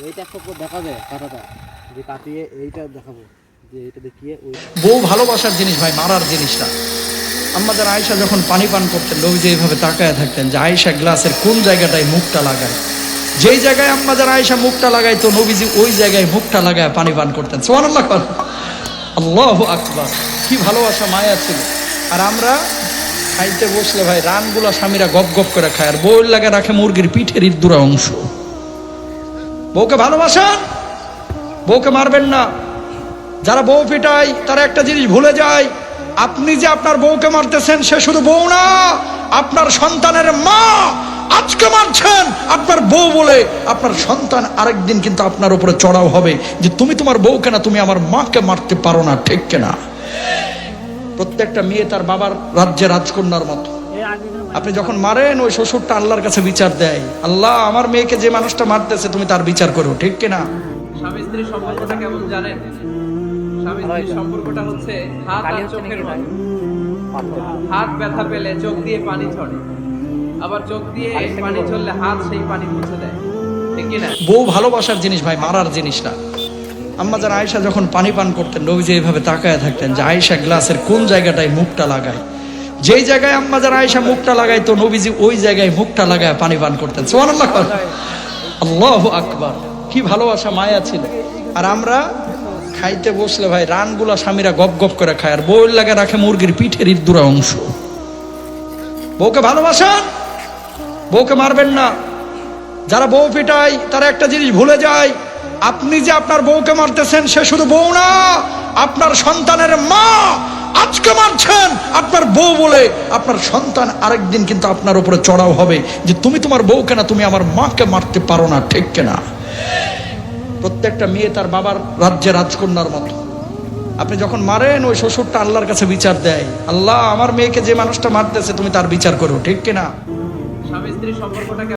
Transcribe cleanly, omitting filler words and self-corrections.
এইটা একটা দেখাবে কাটাটা যে কাটিয়ে এইটা দেখাবো যে এইটা দেখিয়ে ওই বউ ভালোবাসার জিনিস ভাই, মারার জিনিস না। আম্মাজান আয়েশা যখন পানি পান করতেন নবীজি এইভাবে তাকায় থাকতেন যে আয়েশা গ্লাসের কোন জায়গাটায় মুখটা লাগায়। যেই জায়গায় আম্মাজান আয়েশা মুখটা লাগায় তো নবীজি ওই জায়গায় মুখটা লাগায় পানি পান করতেন। সুবহানাল্লাহ, আল্লাহু আকবার। কি ভালোবাসা, মায়া ছিল। আর আমরা খাইতে বসলে ভাই রানগুলা স্বামীরা গপ গপ করে খায়, আর বউর লাগা রাখে মুরগির পিঠের ইদ্দুরা অংশ। বউকে ভালোবাসান, বউকে মারবেন না। যারা বউ পিটায় তারা একটা জিনিস ভুলে যায়, আপনি যে আপনার বউকে মারতেছেন সে শুধু বউ না, আপনার সন্তানের মা। আজকে মারছেন আপনার বউ বলে, আপনার সন্তান আরেকদিন কিন্তু আপনার উপরে চড়াও হবে যে তুমি তোমার বউকে না, তুমি আমার মাকে মারতে পারো না, ঠিক কিনা? প্রত্যেকটা মেয়ে তার বাবার রাজ্যে রাজকন্যার মতো। আপনি যখন মারেন ওই শ্বশুরটা আল্লাহর কাছে বিচার দেয়, আল্লাহ আমার মেয়েকে যে মানুষটা মারতেছে তুমি তার বিচার করো, ঠিক কিনা? স্বামী স্ত্রীর সম্পর্কটা কেমন জানেন? স্বামী স্ত্রীর সম্পর্কটা হচ্ছে হাত আর চোখের মতো। হাত ব্যথা পেলে চোখ দিয়ে পানি ঝরে, আবার চোখ দিয়ে পানি ঝরলে হাত সেই পানি মুছে দেয়, ঠিক কি না? বউ ভালোবাসার জিনিস ভাই, মারার জিনিস না। আম্মাজান আয়েশা যখন পানি পান করতেন নবীজি এইভাবে তাকায় থাকতেন যে আয়েশা গ্লাসের কোন জায়গাটায় মুখটা লাগায়। যেই জায়গায় আম্মাজান আয়েশা মুখটা লাগায় তো নবীজি ওই জায়গায় মুখটা লাগায় পানি পান করতেন। সুবহানাল্লাহ, আল্লাহু আকবার। কি ভালোবাসা, মায়া ছিল। আর আমরা খাইতে বসলে ভাই রানগুলা স্বামীরা গপ গপ করে খায়, আর বউর লাগা রাখে মুরগির পিঠের ইদ্দুরা অংশ। বউকে ভালোবাসান, বউকে মারবেন না। যারা বউ পিটায় তারা একটা জিনিস ভুলে যায়, আপনি যে আপনার বউকে মারতেছেন সে শুধু বউ না, আপনার সন্তানের মা। আজকে মারছেন আপনার বউ বলে, আপনার সন্তান আরেকদিন কিন্তু আপনার উপরে চড়াও হবে যে তুমি তোমার বউকে না, তুমি আমার মাকে মারতে পারো না, ঠিক কিনা? প্রত্যেকটা মেয়ে তার বাবার রাজ্যে রাজকন্যার মতো। আপনি যখন মারেন ওই শ্বশুরটা আল্লাহর কাছে বিচার দেয়, আল্লাহ আমার মেয়েকে যে মানুষটা মারতেছে তুমি তার বিচার করো, ঠিক কিনা? স্বামী স্ত্রীর সম্পর্কটা